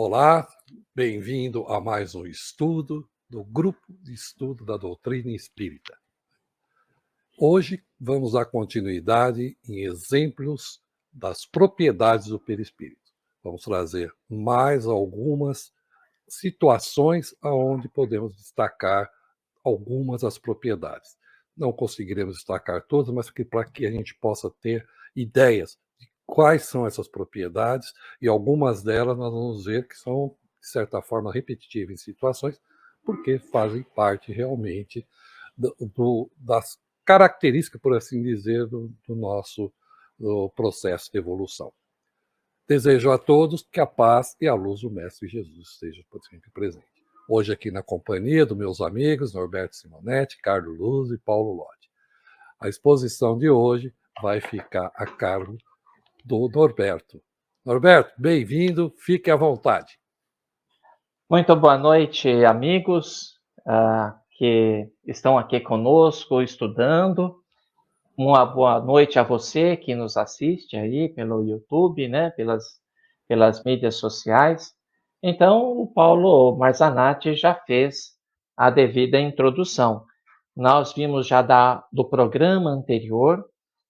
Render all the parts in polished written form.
Olá, bem-vindo a mais um estudo do Grupo de Estudo da Doutrina Espírita. Hoje vamos dar continuidade em exemplos das propriedades do perispírito. Vamos trazer mais algumas situações onde podemos destacar algumas das propriedades. Não conseguiremos destacar todas, mas para que a gente possa ter ideias de quais são essas propriedades, e algumas delas nós vamos ver que são, de certa forma, repetitivas em situações, porque fazem parte realmente das características, por assim dizer, do nosso processo de evolução. Desejo a todos que a paz e a luz do Mestre Jesus estejam sempre presente. Hoje aqui na companhia dos meus amigos Norberto Simonetti, Carlos Luz e Paulo Lodi. A exposição de hoje vai ficar a cargo do Norberto. Norberto, bem-vindo, fique à vontade. Muito boa noite, amigos que estão aqui conosco estudando. Uma boa noite a você que nos assiste aí pelo YouTube, né, pelas mídias sociais. Então, o Paulo Marzanati já fez a devida introdução. Nós vimos já do programa anterior,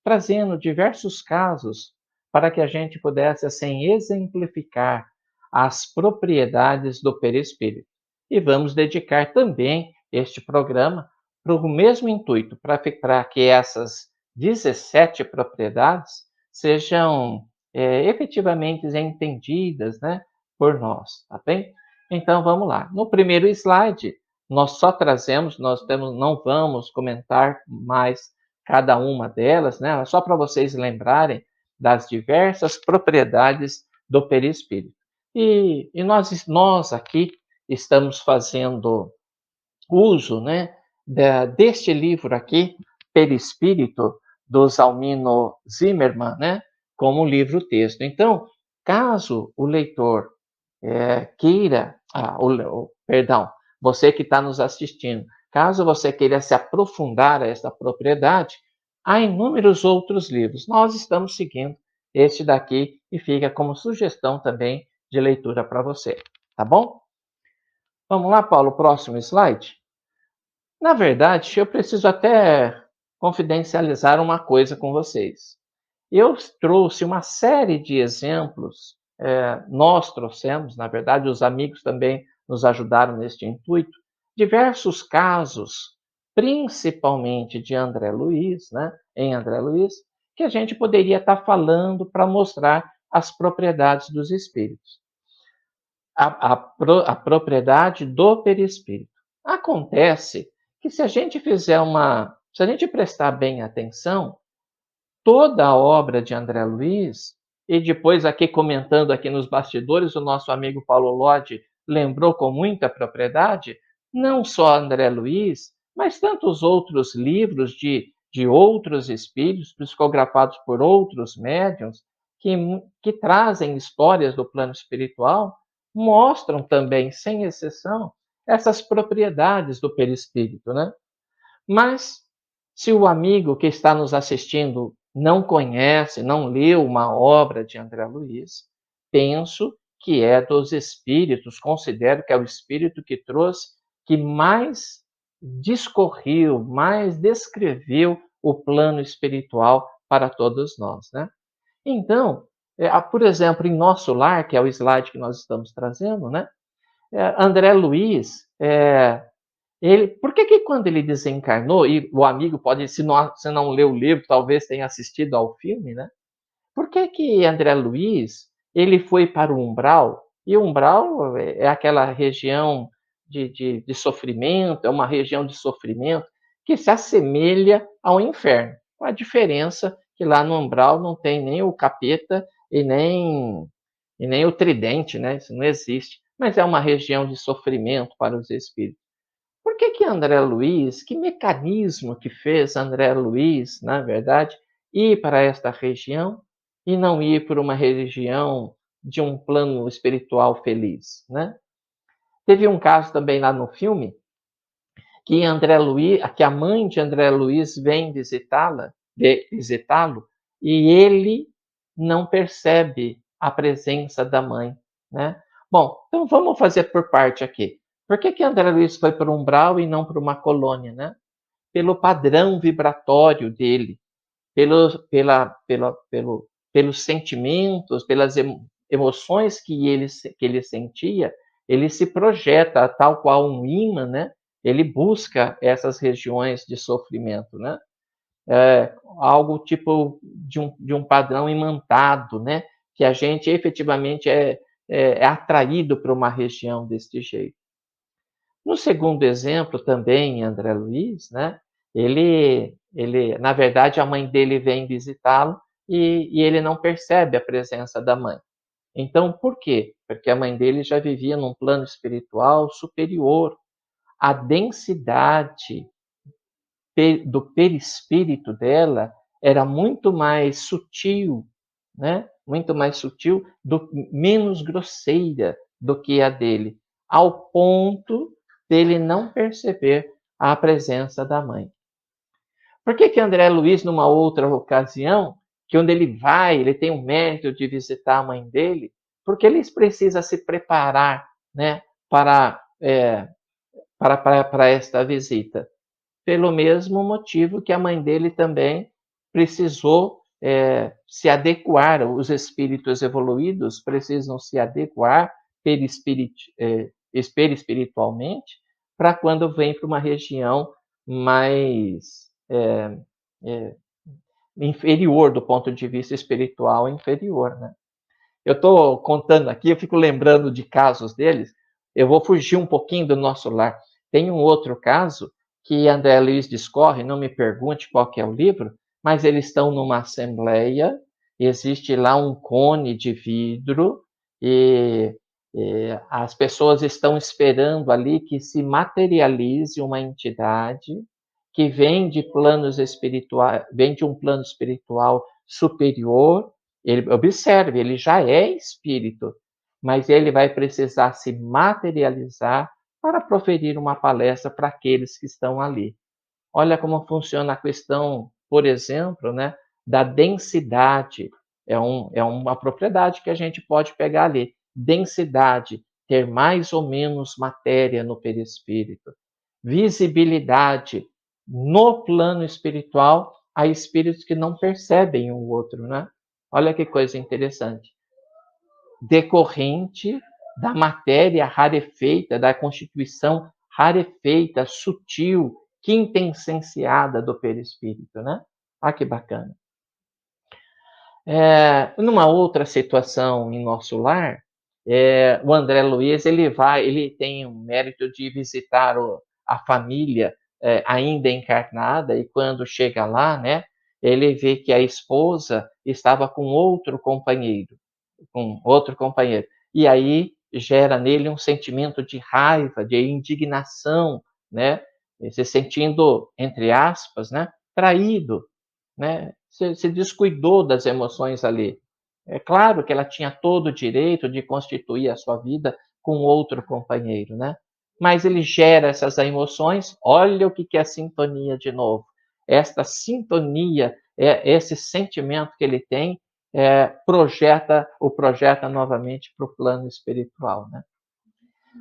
trazendo diversos casos para que a gente pudesse, assim, exemplificar as propriedades do perispírito. E vamos dedicar também este programa para o mesmo intuito, para que essas 17 propriedades sejam efetivamente entendidas, né, por nós, tá bem? Então, vamos lá. No primeiro slide, nós só trazemos, não vamos comentar mais cada uma delas, né, só para vocês lembrarem das diversas propriedades do perispírito. E nós aqui estamos fazendo uso, né, deste livro aqui, Perispírito, do Zalmino Zimmermann, né, como livro-texto. Então, caso o leitor queira, perdão, você que está nos assistindo, caso você queira se aprofundar a esta propriedade, há inúmeros outros livros. Nós estamos seguindo este daqui e fica como sugestão também de leitura para você, tá bom? Vamos lá, Paulo, próximo slide. Na verdade, eu preciso até confidencializar uma coisa com vocês. Eu trouxe uma série de exemplos, nós trouxemos, na verdade, os amigos também nos ajudaram neste intuito, diversos casos, principalmente de André Luiz, né, em André Luiz, que a gente poderia estar falando para mostrar as propriedades dos espíritos. A propriedade do perispírito. Acontece que se a gente prestar bem atenção, toda a obra de André Luiz, e depois aqui comentando aqui nos bastidores, o nosso amigo Paulo Lodi lembrou com muita propriedade, não só André Luiz, mas tantos outros livros de outros espíritos, psicografados por outros médiuns, que trazem histórias do plano espiritual, mostram também, sem exceção, essas propriedades do perispírito, né? Mas, se o amigo que está nos assistindo não conhece, não leu uma obra de André Luiz, penso que é dos espíritos, considero que é o espírito que trouxe, que mais discorreu, mais descreveu o plano espiritual para todos nós, né? Então, por exemplo, em Nosso Lar, que é o slide que nós estamos trazendo, né? André Luiz, por que quando ele desencarnou, e o amigo pode, se não leu o livro, talvez tenha assistido ao filme, né? Por que André Luiz, ele foi para o umbral? E o umbral é aquela região de sofrimento, é uma região de sofrimento que se assemelha ao inferno. Com a diferença que lá no umbral não tem nem o capeta e nem o tridente, né? Isso não existe. Mas é uma região de sofrimento para os espíritos. Por que André Luiz, que mecanismo que fez André Luiz, na verdade, ir para esta região e não ir para uma região de um plano espiritual feliz, né? Teve um caso também lá no filme que que a mãe de André Luiz vem visitá-lo e ele não percebe a presença da mãe, né? Bom, então vamos fazer por parte aqui. Por que André Luiz foi para o umbral e não para uma colônia, né? Pelo padrão vibratório dele, pelos sentimentos, pelas emoções que ele sentia, ele se projeta tal qual um imã, né? Ele busca essas regiões de sofrimento, né? Algo tipo de um padrão imantado, né? Que a gente efetivamente é atraído para uma região deste jeito. No segundo exemplo, também, André Luiz, né? Na verdade, a mãe dele vem visitá-lo e ele não percebe a presença da mãe. Então, por quê? Porque a mãe dele já vivia num plano espiritual superior. A densidade do perispírito dela era muito mais sutil, né? Muito mais sutil, menos grosseira do que a dele, ao ponto dele não perceber a presença da mãe. Por que André Luiz, numa outra ocasião, que onde ele vai, ele tem o mérito de visitar a mãe dele, porque ele precisa se preparar, né, para esta visita? Pelo mesmo motivo que a mãe dele também precisou se adequar, os espíritos evoluídos precisam se adequar espiritualmente para quando vem para uma região mais inferior do ponto de vista espiritual, inferior, né? Eu estou contando aqui, eu fico lembrando de casos deles, eu vou fugir um pouquinho do nosso lar. Tem um outro caso que André Luiz discorre, não me pergunte qual que é o livro, mas eles estão numa assembleia, existe lá um cone de vidro e as pessoas estão esperando ali que se materialize uma entidade que vem de planos espirituais, vem de um plano espiritual superior. Ele observe, ele já é espírito, mas ele vai precisar se materializar para proferir uma palestra para aqueles que estão ali. Olha como funciona a questão, por exemplo, né, da densidade. É uma propriedade que a gente pode pegar ali. Densidade, ter mais ou menos matéria no perispírito. Visibilidade, no plano espiritual, há espíritos que não percebem um outro, né? Olha que coisa interessante. Decorrente da matéria rarefeita, da constituição rarefeita, sutil, quintessenciada do perispírito, né? Ah, que bacana. Numa outra situação em nosso lar, o André Luiz ele tem o mérito de visitar a família ainda encarnada, e quando chega lá, né, ele vê que a esposa estava com outro companheiro, e aí gera nele um sentimento de raiva, de indignação, né, se sentindo, entre aspas, né, traído, né? Se descuidou das emoções ali. É claro que ela tinha todo o direito de constituir a sua vida com outro companheiro, né? Mas ele gera essas emoções. Olha o que é a sintonia de novo. Esta sintonia, esse sentimento que ele tem, projeta novamente para o plano espiritual, né?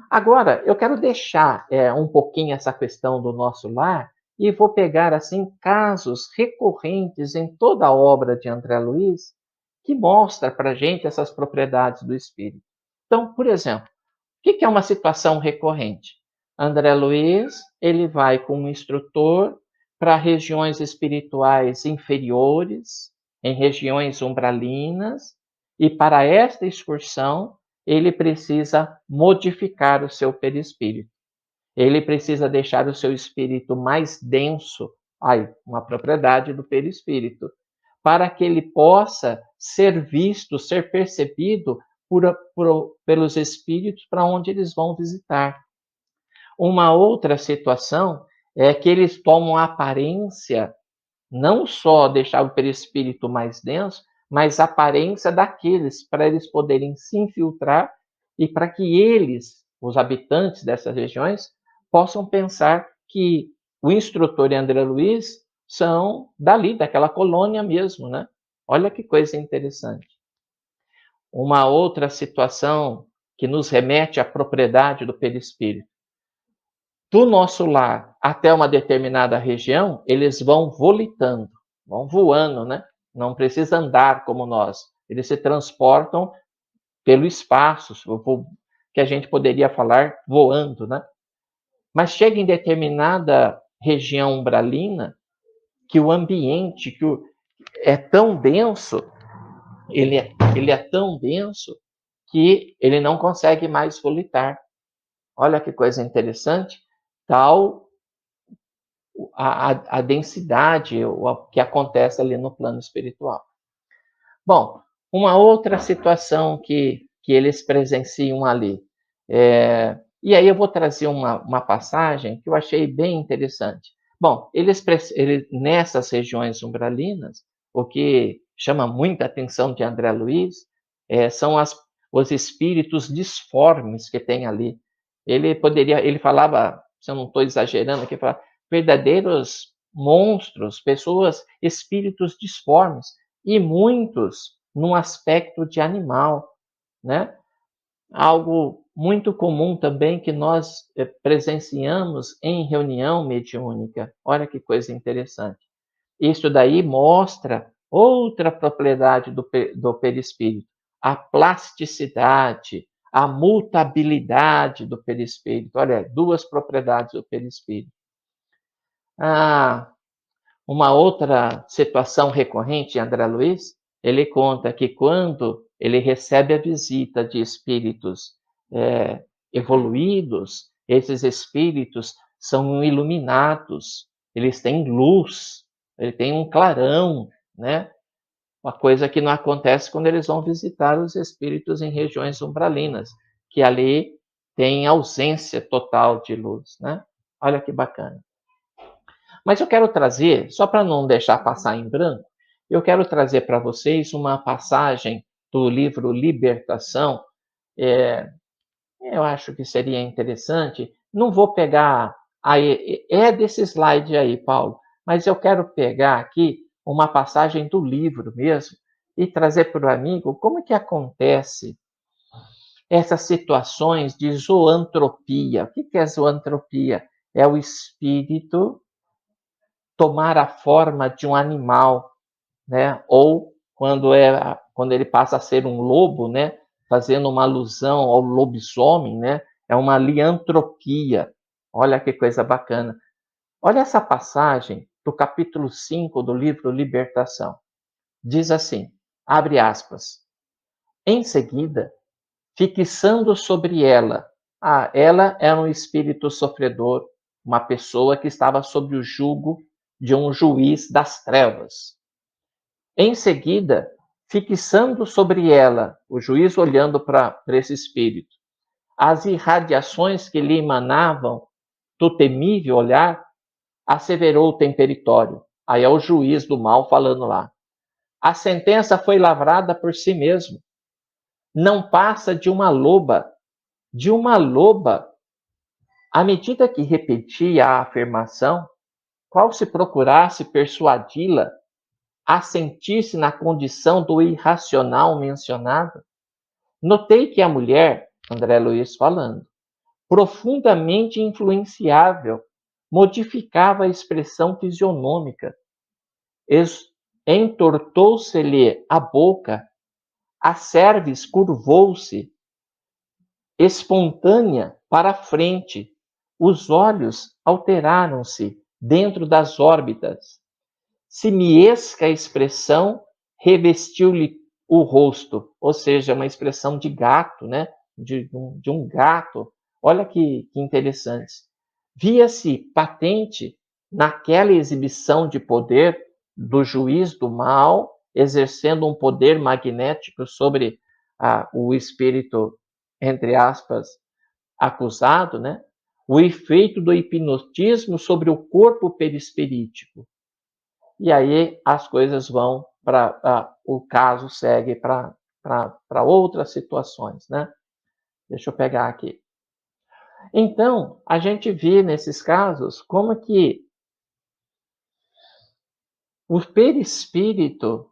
Agora, eu quero deixar um pouquinho essa questão do nosso lar e vou pegar assim casos recorrentes em toda a obra de André Luiz que mostra para a gente essas propriedades do espírito. Então, por exemplo, o que é uma situação recorrente? André Luiz ele vai com um instrutor para regiões espirituais inferiores, em regiões umbralinas, e para esta excursão ele precisa modificar o seu perispírito. Ele precisa deixar o seu espírito mais denso, uma propriedade do perispírito, para que ele possa ser visto, ser percebido pelos espíritos para onde eles vão visitar. Uma outra situação é que eles tomam a aparência, não só deixar o perispírito mais denso, mas a aparência daqueles, para eles poderem se infiltrar e para que eles, os habitantes dessas regiões, possam pensar que o instrutor e André Luiz são dali, daquela colônia mesmo, né? Olha que coisa interessante. Uma outra situação que nos remete à propriedade do perispírito. Do nosso lar até uma determinada região, eles vão volitando, vão voando, né? Não precisa andar como nós. Eles se transportam pelo espaço, que a gente poderia falar voando, né? Mas chega em determinada região umbralina que o ambiente é tão denso, ele é tão denso que ele não consegue mais volitar. Olha que coisa interessante, tal a densidade o que acontece ali no plano espiritual. Bom, uma outra situação que eles presenciam ali. E aí eu vou trazer uma passagem que eu achei bem interessante. Bom, eles nessas regiões umbralinas, o que chama muita atenção de André Luiz são os espíritos disformes que tem ali. Ele falava, se eu não estou exagerando aqui, falava, verdadeiros monstros, pessoas, espíritos disformes, e muitos num aspecto de animal, né? Algo muito comum também que nós presenciamos em reunião mediúnica. Olha que coisa interessante. Isso daí mostra outra propriedade do perispírito, a plasticidade, a mutabilidade do perispírito. Olha, duas propriedades do perispírito. Uma outra situação recorrente em André Luiz, ele conta que quando ele recebe a visita de espíritos evoluídos, esses espíritos são iluminados, eles têm luz, ele tem um clarão, né? Uma coisa que não acontece quando eles vão visitar os espíritos em regiões umbralinas, que ali tem ausência total de luz, né? Olha que bacana. Mas eu quero trazer, só para não deixar passar em branco, eu quero trazer para vocês uma passagem do livro Libertação. Eu acho que seria interessante. Não vou pegar. Desse slide aí, Paulo, mas eu quero pegar aqui uma passagem do livro mesmo e trazer para o amigo como que acontece essas situações de zoantropia. O que é zoantropia? É o espírito tomar a forma de um animal, né? Ou quando ele passa a ser um lobo, né? Fazendo uma alusão ao lobisomem, né? É uma liantropia. Olha que coisa bacana. Olha essa passagem do capítulo 5 do livro Libertação. Diz assim, abre aspas. Em seguida, fixando sobre ela. Ela era um espírito sofredor, uma pessoa que estava sob o jugo de um juiz das trevas. Em seguida, fixando sobre ela, o juiz olhando para esse espírito, as irradiações que lhe emanavam do temível olhar, asseverou o temperitório. Aí é o juiz do mal falando lá. A sentença foi lavrada por si mesmo. Não passa de uma loba. De uma loba. À medida que repetia a afirmação, qual se procurasse persuadi-la a sentir-se na condição do irracional mencionado, notei que a mulher, André Luiz falando, profundamente influenciável, modificava a expressão fisionômica, entortou-se-lhe a boca, a cerviz curvou-se, espontânea para a frente, os olhos alteraram-se dentro das órbitas, simiesca expressão revestiu-lhe o rosto, ou seja, uma expressão de gato, né? De um gato. Olha que interessante. Via-se patente naquela exibição de poder do juiz do mal, exercendo um poder magnético sobre o espírito, entre aspas, acusado, né? O efeito do hipnotismo sobre o corpo perispirítico. E aí as coisas vão para o caso segue para outras situações, né? Deixa eu pegar aqui. Então, a gente vê nesses casos como que o perispírito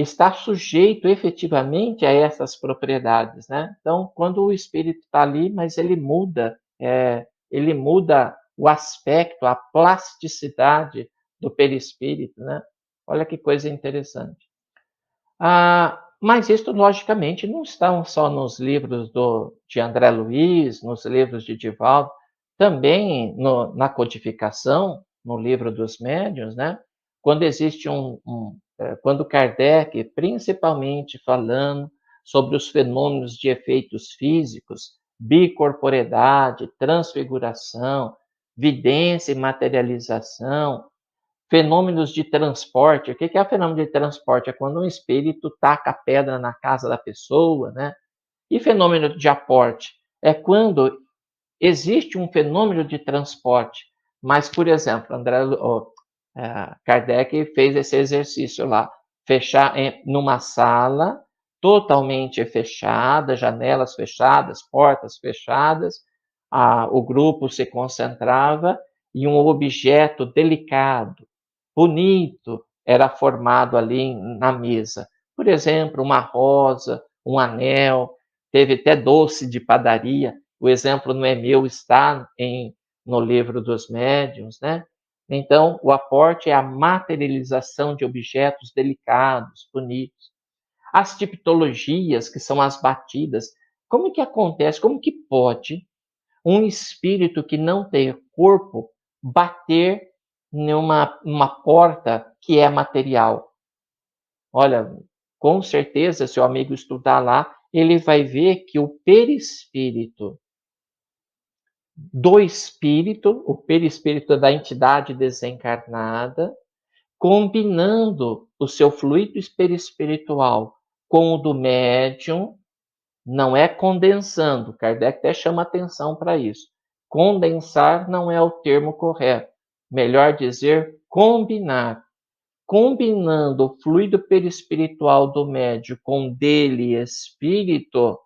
está sujeito efetivamente a essas propriedades, né? Então, quando o espírito está ali, mas ele muda o aspecto, a plasticidade do perispírito, né? Olha que coisa interessante. Mas isso, logicamente, não está só nos livros de André Luiz, nos livros de Divaldo, também na codificação, no livro dos médiuns, né? Quando existe quando Kardec, principalmente falando sobre os fenômenos de efeitos físicos, bicorporidade, transfiguração, vidência e materialização, fenômenos de transporte. O que é o fenômeno de transporte? É quando um espírito taca a pedra na casa da pessoa, né? E fenômeno de aporte é quando existe um fenômeno de transporte, mas, por exemplo, Kardec fez esse exercício lá, fechar numa sala totalmente fechada, janelas fechadas, portas fechadas, o grupo se concentrava e um objeto delicado, bonito, era formado ali na mesa. Por exemplo, uma rosa, um anel, teve até doce de padaria. O exemplo não é meu, está no livro dos médiuns, né? Então, o aporte é a materialização de objetos delicados, bonitos. As tipologias, que são as batidas, como que acontece? Como que pode um espírito que não tem corpo bater numa porta que é material? Olha, com certeza, se o amigo estudar lá, ele vai ver que o perispírito do espírito, o perispírito da entidade desencarnada, combinando o seu fluido perispiritual com o do médium, não é condensando, Kardec até chama atenção para isso. Condensar não é o termo correto. Melhor dizer, combinar. Combinando o fluido perispiritual do médium com dele espírito,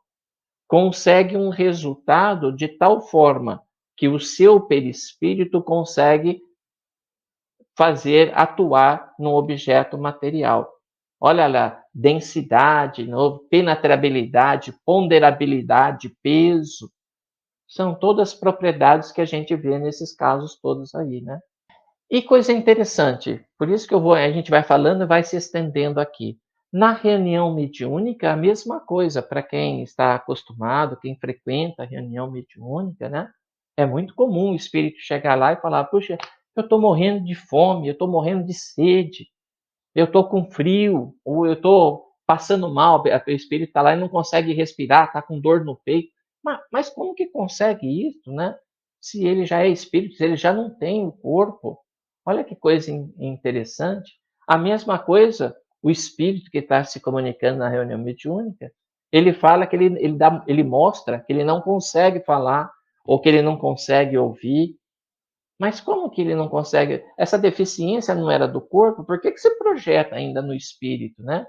consegue um resultado de tal forma que o seu perispírito consegue fazer atuar no objeto material. Olha lá, densidade, penetrabilidade, ponderabilidade, peso, são todas propriedades que a gente vê nesses casos todos aí, né? E coisa interessante, por isso que a gente vai falando e vai se estendendo aqui. Na reunião mediúnica, a mesma coisa, para quem está acostumado, quem frequenta a reunião mediúnica, né? É muito comum o espírito chegar lá e falar: puxa, eu estou morrendo de fome, eu estou morrendo de sede, eu estou com frio, ou eu estou passando mal, o espírito está lá e não consegue respirar, está com dor no peito. Mas como que consegue isso, né? Se ele já é espírito, se ele já não tem o corpo. Olha que coisa interessante. A mesma coisa, o espírito que está se comunicando na reunião mediúnica, ele fala que ele mostra que ele não consegue falar, ou que ele não consegue ouvir. Mas como que ele não consegue? Essa deficiência não era do corpo, por que se projeta ainda no espírito, né?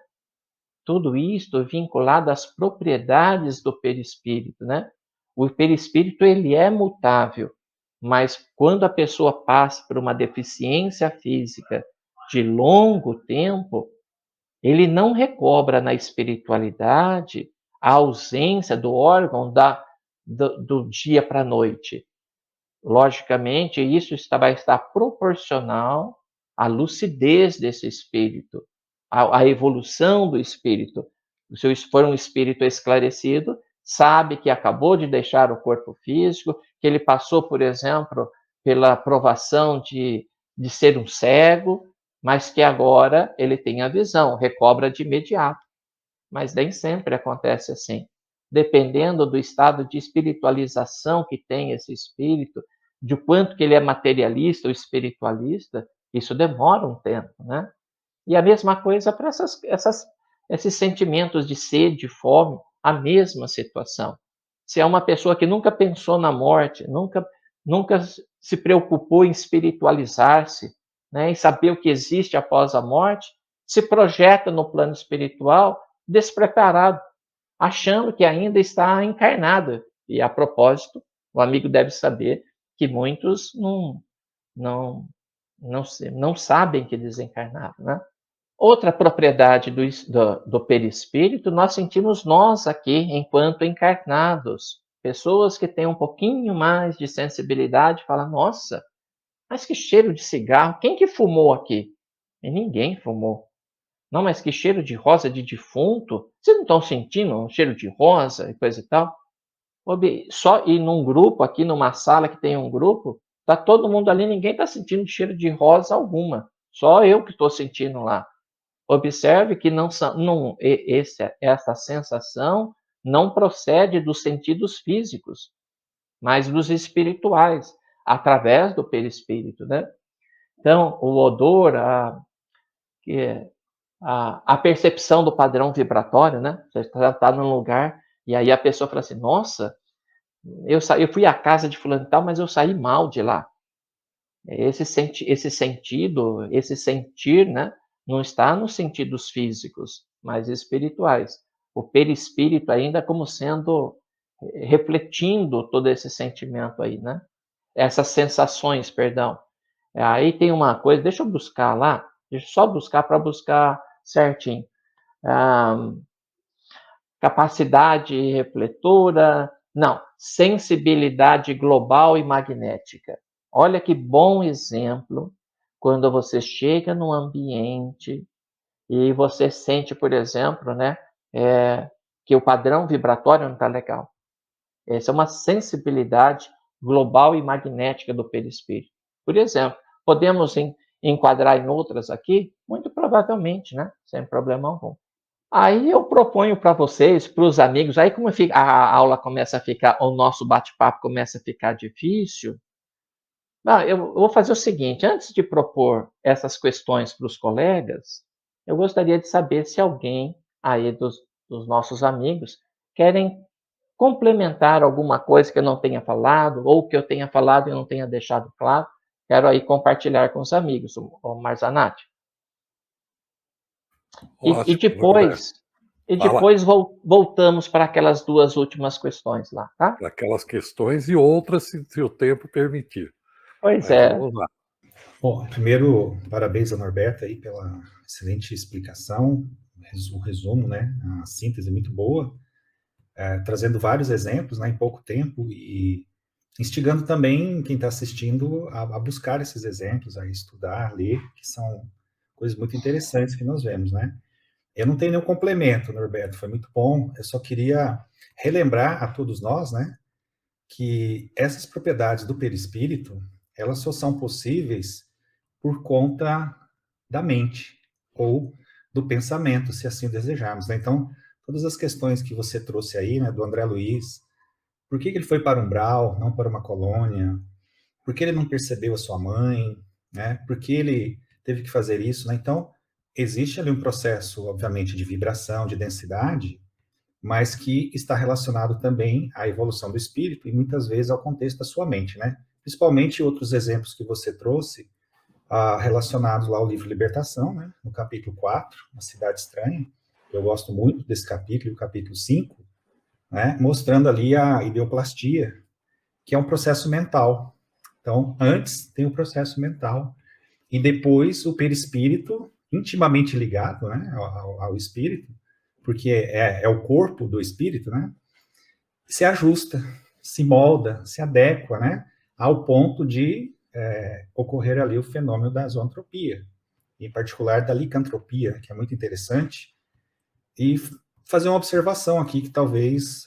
Tudo isto vinculado às propriedades do perispírito, né? O perispírito, ele é mutável, mas quando a pessoa passa por uma deficiência física de longo tempo, ele não recobra na espiritualidade a ausência do órgão do dia para a noite. Logicamente, isso vai estar proporcional à lucidez desse espírito, à evolução do espírito. Se for um espírito esclarecido, sabe que acabou de deixar o corpo físico, que ele passou, por exemplo, pela provação de ser um cego, mas que agora ele tem a visão, recobra de imediato. Mas nem sempre acontece assim. Dependendo do estado de espiritualização que tem esse espírito, de quanto que ele é materialista ou espiritualista, isso demora um tempo, né? E a mesma coisa para esses sentimentos de sede, fome, a mesma situação. Se é uma pessoa que nunca pensou na morte, nunca se preocupou em espiritualizar-se, né, em saber o que existe após a morte, se projeta no plano espiritual despreparado, achando que ainda está encarnado. E a propósito, o amigo deve saber que muitos não sabem que desencarnaram, né? Outra propriedade do perispírito, nós sentimos nós aqui, enquanto encarnados. Pessoas que têm um pouquinho mais de sensibilidade falam, nossa, mas que cheiro de cigarro, quem que fumou aqui? E ninguém fumou. Não, mas que cheiro de rosa de defunto, vocês não estão sentindo um cheiro de rosa e coisa e tal? Só ir num grupo, aqui numa sala que tem um grupo, tá todo mundo ali, ninguém está sentindo cheiro de rosa alguma. Só eu que estou sentindo lá. Observe que essa sensação não procede dos sentidos físicos, mas dos espirituais, através do perispírito, né? Então, o odor, a percepção do padrão vibratório, né? Você está num lugar e aí a pessoa fala assim, nossa, eu fui à casa de fulano e tal, mas eu saí mal de lá. Esse sentido, esse sentir, né, não está nos sentidos físicos, mas espirituais. O perispírito ainda como sendo, refletindo todo esse sentimento aí, né? Essas sensações, perdão. Aí tem uma coisa, deixa eu buscar lá, deixa eu só buscar para buscar certinho. Capacidade refletora, não, sensibilidade global e magnética. Olha que bom exemplo quando você chega num ambiente e você sente, por exemplo, né, que o padrão vibratório não está legal. Essa é uma sensibilidade global e magnética do perispírito. Por exemplo, podemos enquadrar em outras aqui? Muito provavelmente, né? Sem problema algum. Aí eu proponho para vocês, para os amigos, aí como a aula começa a ficar, o nosso bate-papo começa a ficar difícil, eu vou fazer o seguinte, antes de propor essas questões para os colegas, eu gostaria de saber se alguém aí dos nossos amigos querem complementar alguma coisa que eu não tenha falado, ou que eu tenha falado e não tenha deixado claro. Quero aí compartilhar com os amigos, o Marzanati. E depois, voltamos para aquelas duas últimas questões lá, tá? Para aquelas questões e outras, se o tempo permitir. Pois é. Vamos lá. Bom, primeiro, parabéns a Norberta aí pela excelente explicação, o resumo, né? A síntese muito boa, trazendo vários exemplos, né, em pouco tempo e instigando também quem está assistindo a buscar esses exemplos, a estudar, a ler, que são coisas muito interessantes que nós vemos, né? Eu não tenho nenhum complemento, Norberto, foi muito bom. Eu só queria relembrar a todos nós, né, que essas propriedades do perispírito, elas só são possíveis por conta da mente ou do pensamento, se assim desejarmos, né? Então, todas as questões que você trouxe aí, né, do André Luiz, por que ele foi para um umbral, não para uma colônia? Por que ele não percebeu a sua mãe, né? Por que ele teve que fazer isso, né? Então, existe ali um processo, obviamente, de vibração, de densidade, mas que está relacionado também à evolução do espírito e muitas vezes ao contexto da sua mente, né? Principalmente outros exemplos que você trouxe, relacionados lá ao livro Libertação, né? No capítulo 4, Uma Cidade Estranha. Eu gosto muito desse capítulo, o capítulo 5, né? Mostrando ali a ideoplastia, que é um processo mental. Então, antes tem o processo mental, e depois o perispírito, intimamente ligado, né, ao espírito, porque é o corpo do espírito, né, se ajusta, se molda, se adequa, né, ao ponto de ocorrer ali o fenômeno da zoantropia, em particular da licantropia, que é muito interessante, e fazer uma observação aqui que talvez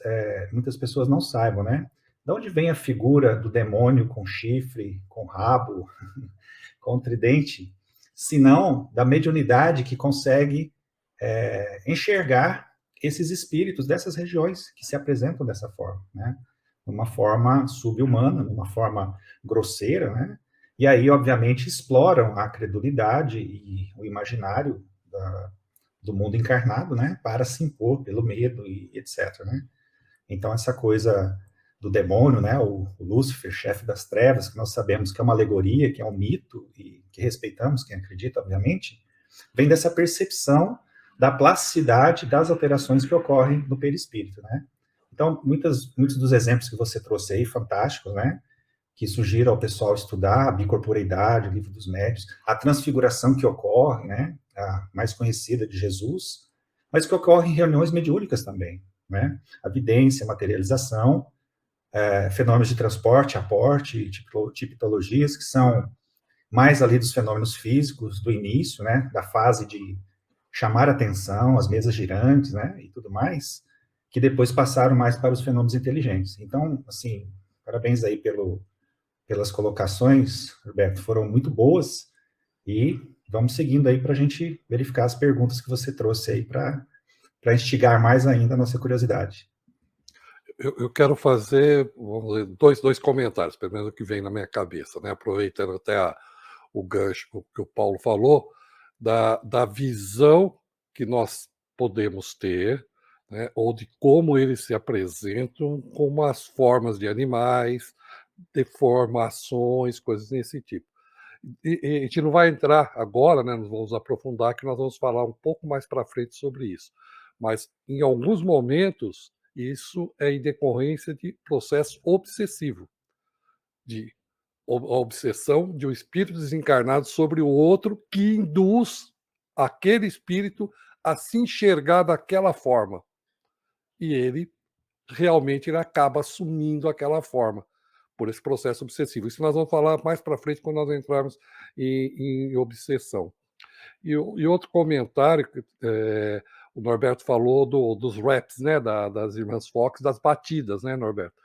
muitas pessoas não saibam, né, de onde vem a figura do demônio com chifre, com rabo, com tridente, senão da mediunidade que consegue enxergar esses espíritos dessas regiões que se apresentam dessa forma, né? Numa forma subhumana, numa forma grosseira, né? E aí, obviamente, exploram a credulidade e o imaginário do mundo encarnado, né? Para se impor pelo medo e etc, né? Então, essa coisa do demônio, né, o Lúcifer, chefe das trevas, que nós sabemos que é uma alegoria, que é um mito, e que respeitamos quem acredita, obviamente, vem dessa percepção da plasticidade das alterações que ocorrem no perispírito, né? Então, muitos dos exemplos que você trouxe aí, fantásticos, né, que sugiro ao pessoal estudar, a bicorporeidade, o livro dos médios, a transfiguração que ocorre, né, a mais conhecida de Jesus, mas que ocorre em reuniões mediúnicas também, né, a vidência, a materialização, fenômenos de transporte, aporte, tipologias, que são mais ali dos fenômenos físicos do início, né, da fase de chamar atenção, as mesas girantes, né, e tudo mais, que depois passaram mais para os fenômenos inteligentes. Então, assim, parabéns aí pelas colocações, Roberto, foram muito boas, e vamos seguindo aí para a gente verificar as perguntas que você trouxe aí para instigar mais ainda a nossa curiosidade. Eu quero fazer, vamos dizer, dois comentários, pelo menos o que vem na minha cabeça, né? Aproveitando até o gancho que o Paulo falou, da visão que nós podemos ter, né? Ou de como eles se apresentam como as formas de animais, deformações, coisas desse tipo. E a gente não vai entrar agora, né? Nós vamos aprofundar, que nós vamos falar um pouco mais para frente sobre isso. Mas, em alguns momentos, isso é em decorrência de processo obsessivo, de a obsessão de um espírito desencarnado sobre o outro, que induz aquele espírito a se enxergar daquela forma. E ele acaba assumindo aquela forma, por esse processo obsessivo. Isso nós vamos falar mais para frente, quando nós entrarmos em obsessão. E outro comentário, o Norberto falou dos raps, né, das irmãs Fox, das batidas, né, Norberto?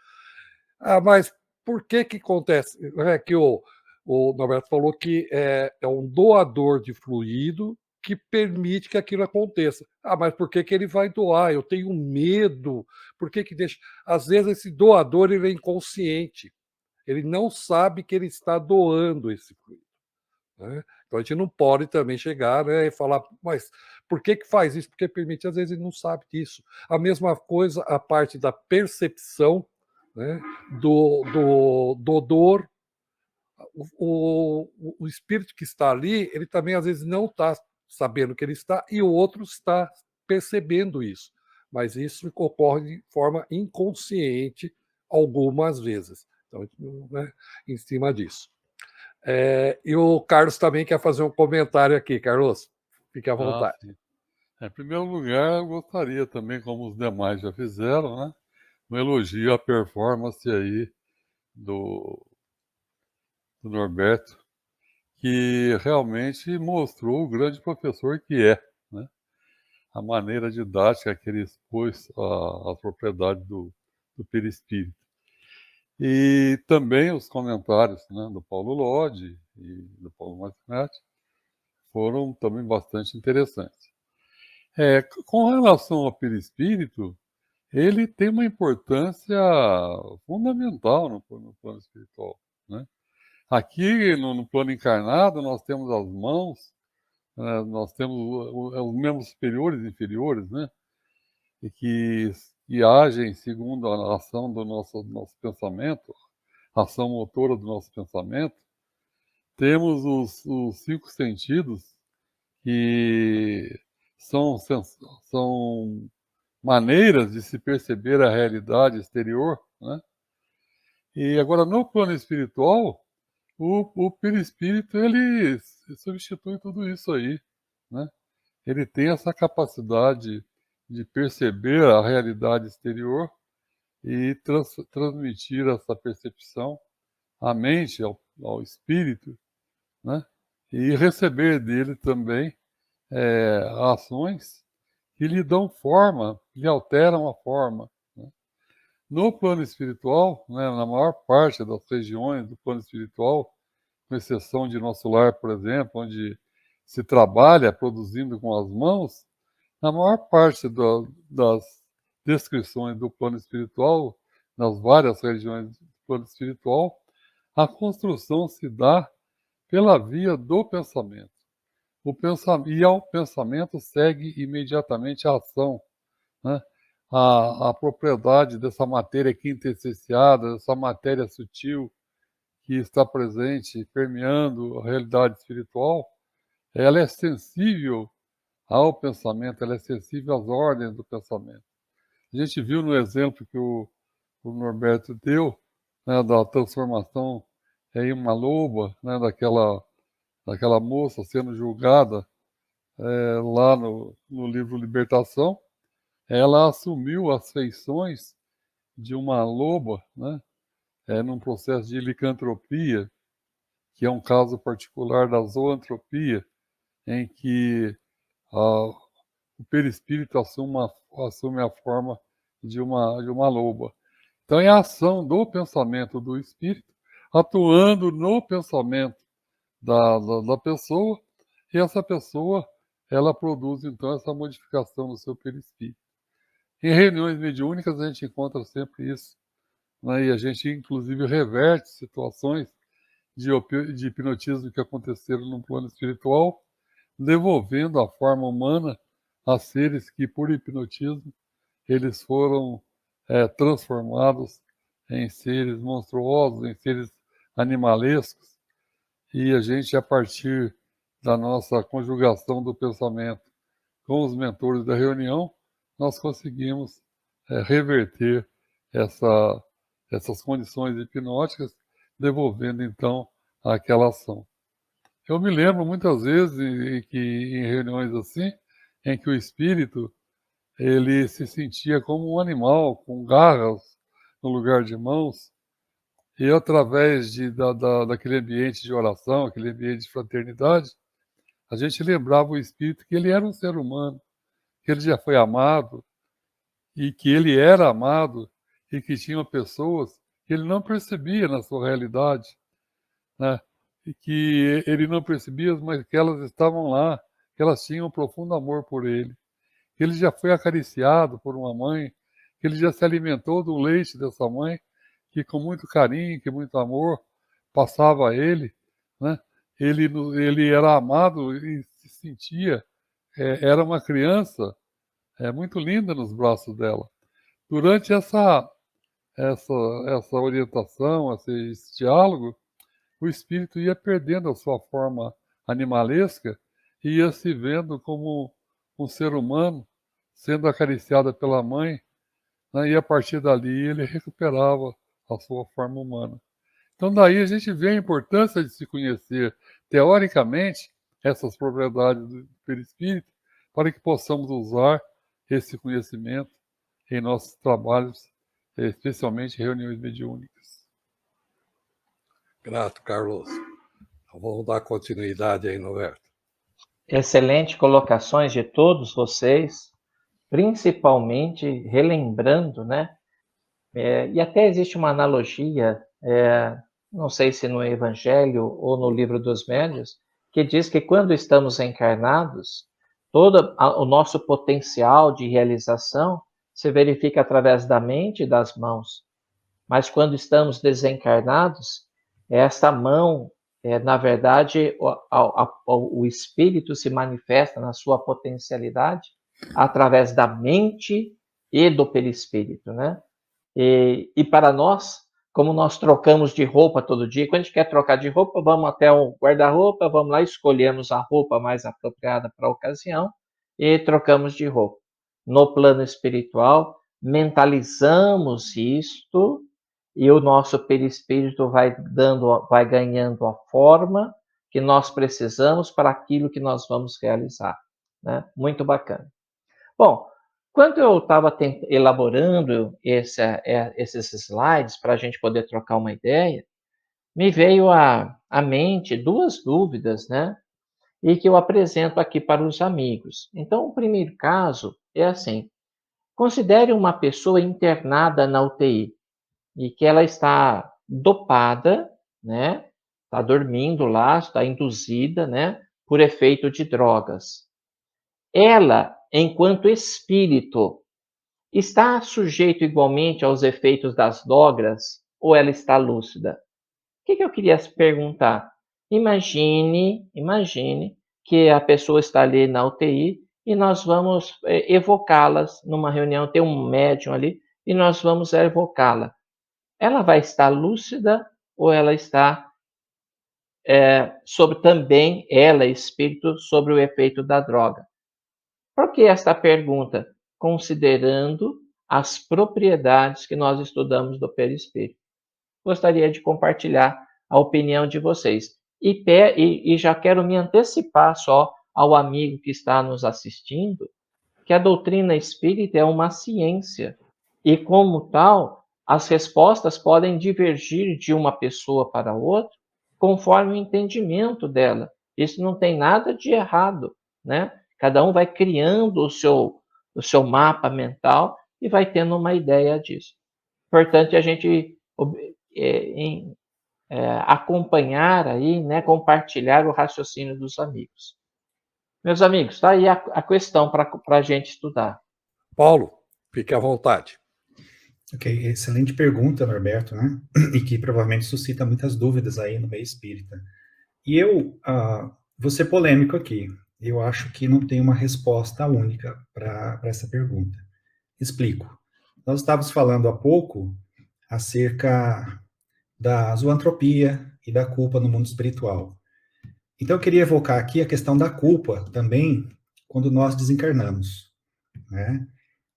Mas por que acontece? É que o Norberto falou que é um doador de fluido que permite que aquilo aconteça. Mas por que ele vai doar? Eu tenho medo. Por que deixa? Às vezes esse doador ele é inconsciente. Ele não sabe que ele está doando esse fluido, né? Então a gente não pode também chegar, né, e falar, mas por que faz isso? Porque permite, às vezes ele não sabe disso. A mesma coisa a parte da percepção, né, do odor. O espírito que está ali, ele também às vezes não está sabendo que ele está, e o outro está percebendo isso. Mas isso ocorre de forma inconsciente algumas vezes. Então, né, em cima disso. E o Carlos também quer fazer um comentário aqui. Carlos, fique à vontade. Sim. Em primeiro lugar, eu gostaria também, como os demais já fizeram, né, um elogio à performance aí do Norberto, que realmente mostrou o grande professor que é, né? A maneira didática que ele expôs a propriedade do perispírito. E também os comentários, né, do Paulo Lodge e do Paulo Martinati foram também bastante interessantes. Com relação ao perispírito, ele tem uma importância fundamental no plano espiritual, né? Aqui, no plano encarnado, nós temos as mãos, nós temos os membros superiores e inferiores, né? E que agem segundo a ação do nosso pensamento, a ação motora do nosso pensamento. Temos os 5 sentidos, que são maneiras de se perceber a realidade exterior, né? E agora, no plano espiritual, o perispírito, ele substitui tudo isso aí, né? Ele tem essa capacidade de perceber a realidade exterior e transmitir essa percepção à mente, ao espírito, né? E receber dele também ações que lhe dão forma, lhe alteram a forma, né? No plano espiritual, né, na maior parte das regiões do plano espiritual, com exceção de nosso lar, por exemplo, onde se trabalha produzindo com as mãos, na maior parte das descrições do plano espiritual, nas várias regiões do plano espiritual, a construção se dá pela via do pensamento. E ao pensamento segue imediatamente a ação, né? A propriedade dessa matéria quintessenciada, dessa matéria sutil que está presente, permeando a realidade espiritual, ela é sensível ao pensamento, ela é sensível às ordens do pensamento. A gente viu no exemplo que o Norberto deu, né, da transformação em uma loba, né, daquela moça sendo julgada lá no livro Libertação, ela assumiu as feições de uma loba, né, num processo de licantropia, que é um caso particular da zoantropia, em que o perispírito assume a forma de uma loba. Então é a ação do pensamento do espírito atuando no pensamento da pessoa, e essa pessoa ela produz então essa modificação no seu perispírito. Em reuniões mediúnicas a gente encontra sempre isso, né? E a gente inclusive reverte situações de hipnotismo que aconteceram no plano espiritual, devolvendo a forma humana a seres que por hipnotismo eles foram transformados em seres monstruosos, em seres animalescos, e a gente, a partir da nossa conjugação do pensamento com os mentores da reunião, nós conseguimos reverter essas condições hipnóticas, devolvendo então aquela ação. Eu me lembro muitas vezes que em reuniões assim, em que o espírito ele se sentia como um animal, com garras no lugar de mãos, e através daquele ambiente de oração, aquele ambiente de fraternidade, a gente lembrava o espírito que ele era um ser humano, que ele já foi amado, e que ele era amado, e que tinha pessoas que ele não percebia na sua realidade, né? E que ele não percebia, mas que elas estavam lá, que elas tinham um profundo amor por ele. Que ele já foi acariciado por uma mãe, que ele já se alimentou do leite dessa mãe, que com muito carinho, que muito amor passava a ele, né? Ele era amado e se sentia, era uma criança muito linda nos braços dela. Durante essa, essa orientação, esse diálogo, o espírito ia perdendo a sua forma animalesca e ia se vendo como um ser humano sendo acariciado pela mãe, né, e a partir dali ele recuperava a sua forma humana. Então daí a gente vê a importância de se conhecer teoricamente essas propriedades do perispírito para que possamos usar esse conhecimento em nossos trabalhos, especialmente em reuniões mediúnicas. Grato, Carlos. Então, vamos dar continuidade aí, Norberto. Excelente colocações de todos vocês, principalmente relembrando, né? E até existe uma analogia, não sei se no Evangelho ou no Livro dos Médiuns, que diz que quando estamos encarnados, todo o nosso potencial de realização se verifica através da mente e das mãos. Mas quando estamos desencarnados, essa mão, na verdade, o espírito se manifesta na sua potencialidade através da mente e do perispírito, né? E para nós, como nós trocamos de roupa todo dia, quando a gente quer trocar de roupa, vamos até um guarda-roupa, vamos lá, escolhemos a roupa mais apropriada para a ocasião e trocamos de roupa. No plano espiritual, mentalizamos isto e o nosso perispírito vai ganhando a forma que nós precisamos para aquilo que nós vamos realizar, né? Muito bacana. Bom, quando eu estava elaborando esses slides para a gente poder trocar uma ideia, me veio à mente duas dúvidas, né? E que eu apresento aqui para os amigos. Então, o primeiro caso é assim: considere uma pessoa internada na UTI e que ela está dopada, né? Está dormindo lá, está induzida, né? Por efeito de drogas. Ela, enquanto espírito, está sujeito igualmente aos efeitos das drogas ou ela está lúcida? O que eu queria perguntar? Imagine que a pessoa está ali na UTI e nós vamos evocá-las numa reunião, tem um médium ali e nós vamos evocá-la. Ela vai estar lúcida ou ela está também, ela, espírito, sobre o efeito da droga? Por que esta pergunta? Considerando as propriedades que nós estudamos do perispírito. gostaria de compartilhar a opinião de vocês. E já quero me antecipar só ao amigo que está nos assistindo, que a doutrina espírita é uma ciência, e como tal, as respostas podem divergir de uma pessoa para outra, conforme o entendimento dela. Isso não tem nada de errado, né? Cada um vai criando o seu mapa mental e vai tendo uma ideia disso. Importante a gente acompanhar aí, né, compartilhar o raciocínio dos amigos. Meus amigos, está aí a questão para a gente estudar. Paulo, fique à vontade. Ok, excelente pergunta, Norberto, né? E que provavelmente suscita muitas dúvidas aí no meio espírita. E eu vou ser polêmico aqui. Eu acho que não tem uma resposta única para essa pergunta. Explico. Nós estávamos falando há pouco acerca da zoantropia e da culpa no mundo espiritual. Então, eu queria evocar aqui a questão da culpa também quando nós desencarnamos, né?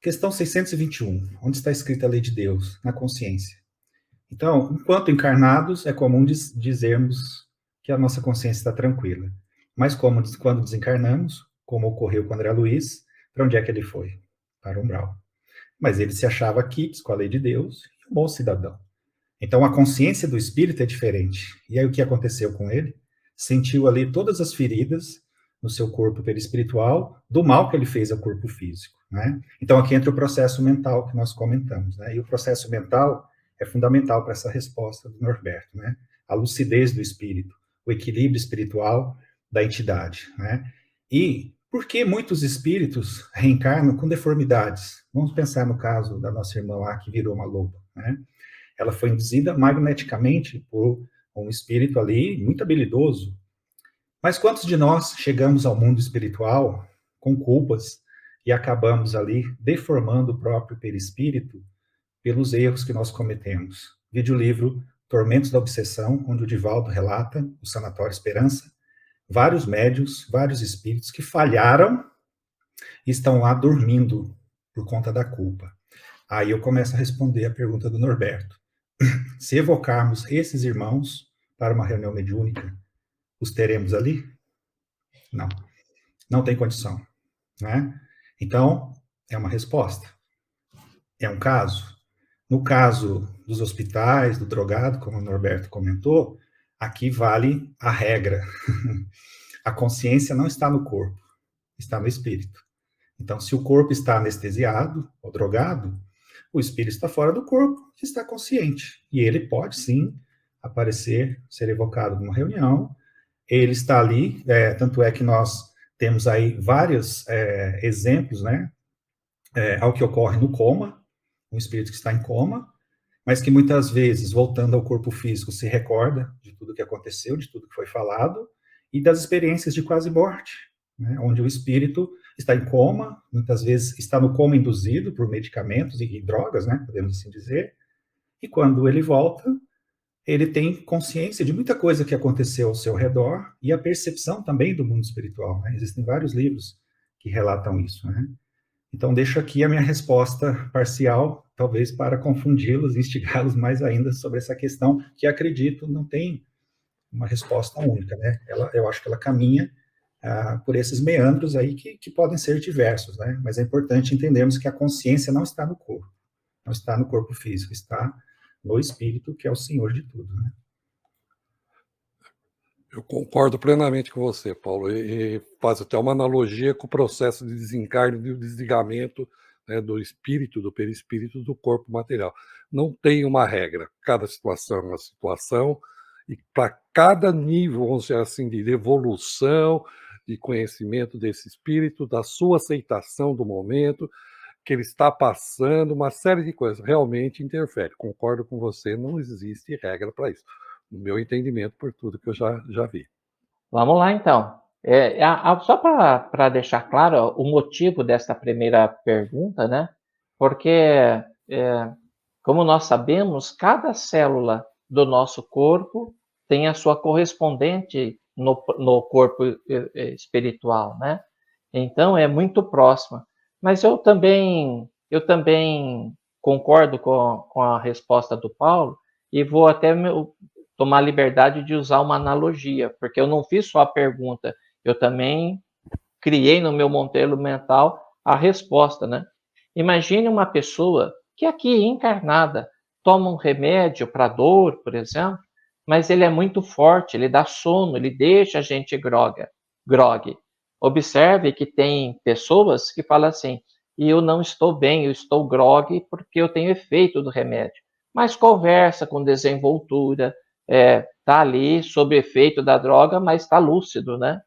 Questão 621, onde está escrita a lei de Deus? Na consciência. Então, enquanto encarnados, é comum dizermos que a nossa consciência está tranquila. Mas quando desencarnamos, como ocorreu com André Luiz, para onde é que ele foi? Para o umbral. Mas ele se achava quites com a lei de Deus e um bom cidadão. Então, a consciência do espírito é diferente. E aí, o que aconteceu com ele? Sentiu ali todas as feridas no seu corpo perispiritual do mal que ele fez ao corpo físico, né? Então, aqui entra o processo mental que nós comentamos, né? E o processo mental é fundamental para essa resposta do Norberto, né? A lucidez do espírito, o equilíbrio espiritual da entidade, né? E por que muitos espíritos reencarnam com deformidades? Vamos pensar no caso da nossa irmã lá que virou uma loba, né? Ela foi induzida magneticamente por um espírito ali muito habilidoso. Mas quantos de nós chegamos ao mundo espiritual com culpas e acabamos ali deformando o próprio perispírito pelos erros que nós cometemos? Vide o livro Tormentos da Obsessão, onde o Divaldo relata, o Sanatório Esperança, vários médiuns, vários espíritos que falharam e estão lá dormindo por conta da culpa. Aí eu começo a responder a pergunta do Norberto. Se evocarmos esses irmãos para uma reunião mediúnica, os teremos ali? Não. Não tem condição, né? Então, é uma resposta. É um caso. No caso dos hospitais, do drogado, como o Norberto comentou, aqui vale a regra. A consciência não está no corpo, está no espírito. Então, se o corpo está anestesiado ou drogado, o espírito está fora do corpo e está consciente. E ele pode, sim, aparecer, ser evocado numa reunião. Ele está ali, tanto é que nós temos aí vários exemplos, né, ao que ocorre no coma, um espírito que está em coma, mas que muitas vezes, voltando ao corpo físico, se recorda de tudo que aconteceu, de tudo que foi falado, e das experiências de quase morte, né, onde o espírito está em coma, muitas vezes está no coma induzido por medicamentos e drogas, né, podemos assim dizer, e quando ele volta, ele tem consciência de muita coisa que aconteceu ao seu redor e a percepção também do mundo espiritual, né? Existem vários livros que relatam isso, né? Então, deixo aqui a minha resposta parcial, talvez para confundi-los e instigá-los mais ainda sobre essa questão, que acredito não tem uma resposta única, né? Eu acho que ela caminha por esses meandros aí que podem ser diversos, né? Mas é importante entendermos que a consciência não está no corpo, não está no corpo físico, está no espírito, que é o Senhor de tudo, né? Eu concordo plenamente com você, Paulo, e faz até uma analogia com o processo de desencarne e o desligamento, né, do espírito, do perispírito, do corpo material. Não tem uma regra, cada situação é uma situação, e para cada nível, vamos dizer assim, de evolução, de conhecimento desse espírito, da sua aceitação do momento, que ele está passando, uma série de coisas realmente interfere. Concordo com você, não existe regra para isso, no meu entendimento, por tudo que eu já vi. Vamos lá, então. Só para deixar claro o motivo desta primeira pergunta, né? Porque, como nós sabemos, cada célula do nosso corpo tem a sua correspondente no corpo espiritual, né? Então, é muito próxima. Mas eu também concordo com a resposta do Paulo e vou até tomar a liberdade de usar uma analogia, porque eu não fiz só a pergunta, eu também criei no meu modelo mental a resposta, né? Imagine uma pessoa que aqui encarnada toma um remédio para dor, por exemplo, mas ele é muito forte, ele dá sono, ele deixa a gente grogue. Observe que tem pessoas que falam assim, e eu não estou bem, eu estou grogue porque eu tenho efeito do remédio. Mas conversa com desenvoltura, tá ali sob efeito da droga, mas está lúcido, né?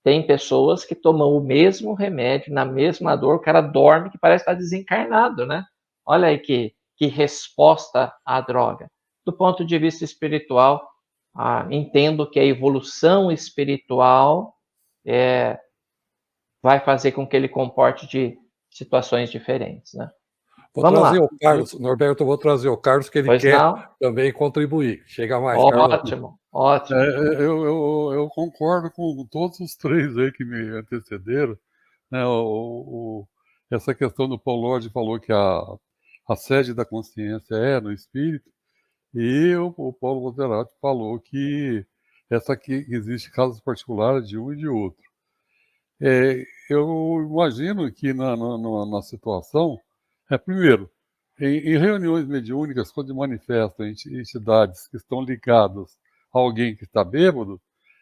Tem pessoas que tomam o mesmo remédio, na mesma dor, o cara dorme que parece estar desencarnado, né? Olha aí que resposta à droga. Do ponto de vista espiritual, entendo que a evolução espiritual vai fazer com que ele comporte de situações diferentes, né? Vou Vamos trazer lá. o Carlos, Norberto, eu vou trazer o Carlos, que ele Pois quer não? também contribuir. Chega mais, Carlos. Ótimo, ótimo. Eu concordo com todos os três aí que me antecederam, né? Essa questão do Paul Lorde falou que a sede da consciência é no espírito, e o Paulo Roserato falou que essa aqui existe casos particulares de um e de outro. Eu imagino que na situação, primeiro, em reuniões mediúnicas, quando manifestam entidades que estão ligadas a alguém que está bêbado,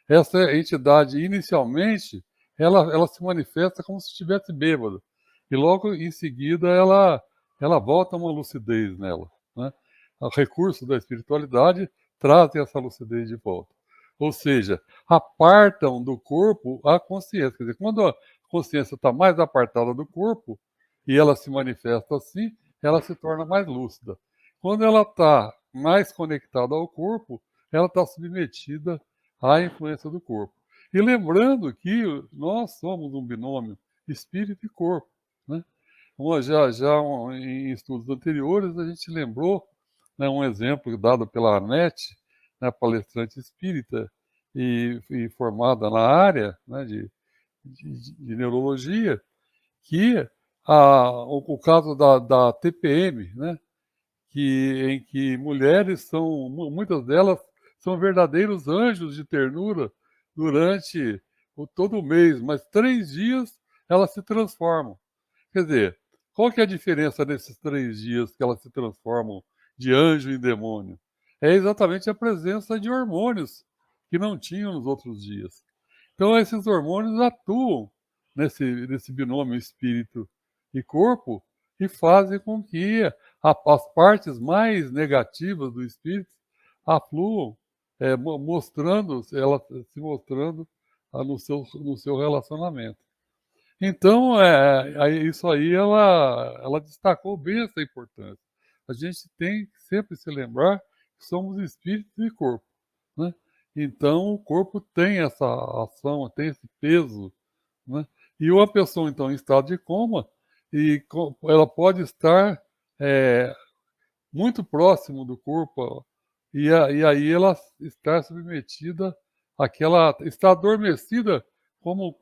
essa entidade, inicialmente, ela se manifesta como se estivesse bêbada. E logo em seguida ela volta uma lucidez nela, né? O recurso da espiritualidade trazem essa lucidez de volta. Ou seja, apartam do corpo a consciência. Quer dizer, quando a consciência está mais apartada do corpo e ela se manifesta assim, ela se torna mais lúcida. Quando ela está mais conectada ao corpo, ela está submetida à influência do corpo. E lembrando que nós somos um binômio espírito e corpo, né? Em estudos anteriores, a gente lembrou, né, um exemplo dado pela Anete, né, palestrante espírita e formada na área, né, de neurologia, que o caso da TPM, né, em que mulheres muitas delas são verdadeiros anjos de ternura durante todo o mês, mas 3 dias elas se transformam. Quer dizer, qual que é a diferença nesses 3 dias que elas se transformam de anjo em demônio? É exatamente a presença de hormônios que não tinham nos outros dias. Então, esses hormônios atuam nesse binômio espírito e corpo e fazem com que as partes mais negativas do espírito afluam, ela se mostrando no seu relacionamento. Então, isso aí ela destacou bem essa importância. A gente tem que sempre se lembrar que somos espírito e corpo, né? Então, o corpo tem essa ação, tem esse peso, né? E uma pessoa, então, em estado de coma, ela pode estar muito próximo do corpo, e aí ela está submetida está adormecida como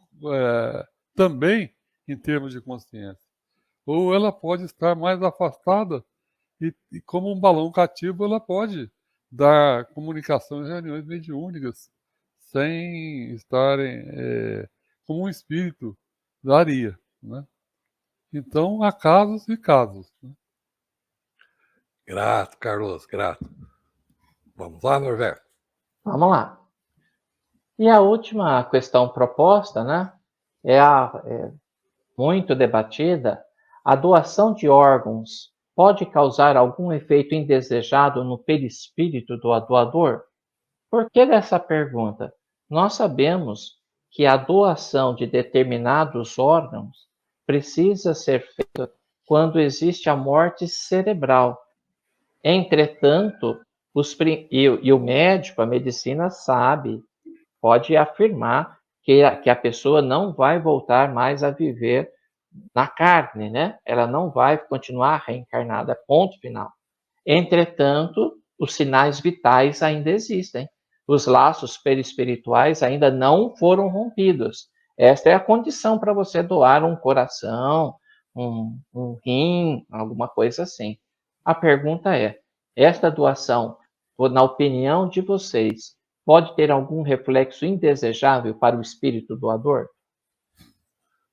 também em termos de consciência. Ou ela pode estar mais afastada e como um balão cativo, ela pode dar comunicação em reuniões mediúnicas sem estarem como um espírito daria, né? Então, há casos e casos, né? Grato, Carlos, grato. Vamos lá, Norberto. Vamos lá. E a última questão proposta, né, é muito debatida. A doação de órgãos pode causar algum efeito indesejado no perispírito do doador? Por que dessa pergunta? Nós sabemos que a doação de determinados órgãos precisa ser feita quando existe a morte cerebral. Entretanto, o médico, a medicina sabe, pode afirmar que a pessoa não vai voltar mais a viver na carne, né? Ela não vai continuar reencarnada, ponto final. Entretanto, os sinais vitais ainda existem. Os laços perispirituais ainda não foram rompidos. Esta é a condição para você doar um coração, um rim, alguma coisa assim. A pergunta é: esta doação ou na opinião de vocês, pode ter algum reflexo indesejável para o espírito doador?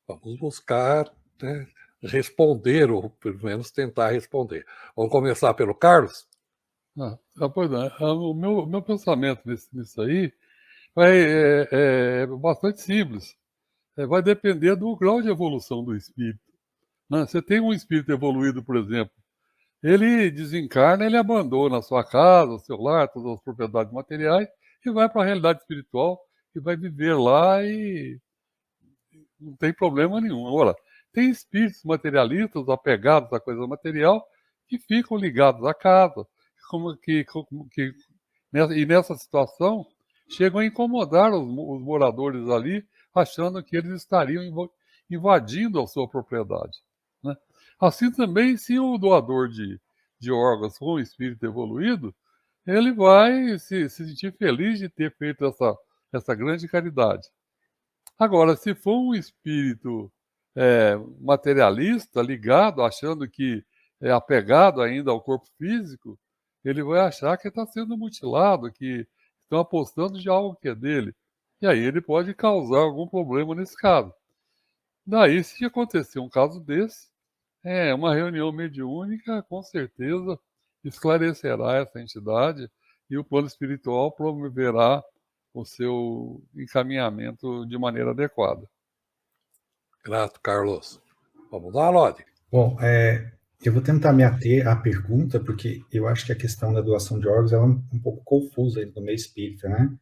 Vamos buscar, né, responder, ou pelo menos tentar responder. Vamos começar pelo Carlos? Pois é. O meu pensamento nisso aí é bastante simples. Vai depender do grau de evolução do espírito, né? Você tem um espírito evoluído, por exemplo, ele desencarna, ele abandona a sua casa, o seu lar, todas as propriedades materiais e vai para a realidade espiritual e vai viver lá e não tem problema nenhum. Agora, tem espíritos materialistas apegados à coisa material que ficam ligados à casa, e nessa situação chegam a incomodar os moradores ali, achando que eles estariam invadindo a sua propriedade, né? Assim também, se o doador de órgãos for um espírito evoluído, ele vai se sentir feliz de ter feito essa grande caridade. Agora, se for um espírito materialista, ligado, achando que é apegado ainda ao corpo físico, ele vai achar que está sendo mutilado, que estão apostando de algo que é dele. E aí ele pode causar algum problema nesse caso. Daí, se acontecer um caso desse, uma reunião mediúnica, com certeza, esclarecerá essa entidade e o plano espiritual promoverá o seu encaminhamento de maneira adequada. Grato, Carlos. Vamos lá, Lodi. Bom, eu vou tentar me ater à pergunta, porque eu acho que a questão da doação de órgãos é um pouco confusa aí no meio espírita, né?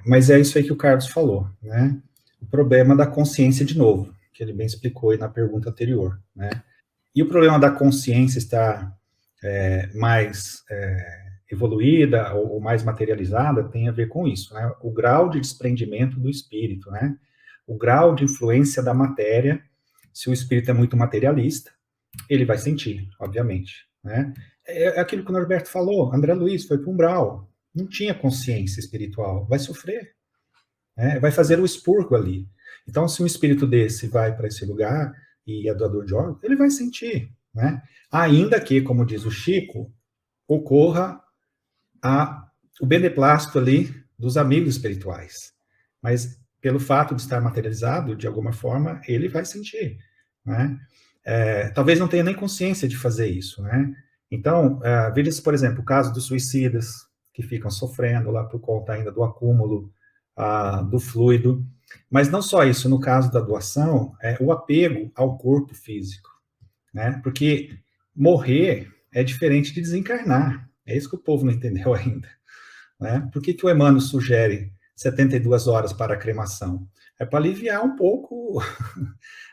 Mas é isso aí que o Carlos falou, né? O problema da consciência, de novo, que ele bem explicou aí na pergunta anterior, né? E o problema da consciência estar mais evoluída ou mais materializada tem a ver com isso, né? O grau de desprendimento do espírito, né? O grau de influência da matéria. Se o espírito é muito materialista, ele vai sentir, obviamente, né? É aquilo que o Norberto falou, André Luiz foi para o umbral, não tinha consciência espiritual, vai sofrer, né? Vai fazer o expurgo ali. Então, se um espírito desse vai para esse lugar e é doador de órgãos, ele vai sentir, né? Ainda que, como diz o Chico, ocorra o beneplácito ali dos amigos espirituais. Mas, pelo fato de estar materializado, de alguma forma, ele vai sentir, né? Talvez não tenha nem consciência de fazer isso, né? Então, veja-se, por exemplo, o caso dos suicidas, que ficam sofrendo lá por conta ainda do acúmulo do fluido. Mas não só isso, no caso da doação, o apego ao corpo físico, né? Porque morrer é diferente de desencarnar. É isso que o povo não entendeu ainda, né? Por que o Emmanuel sugere 72 horas para a cremação? É para aliviar um pouco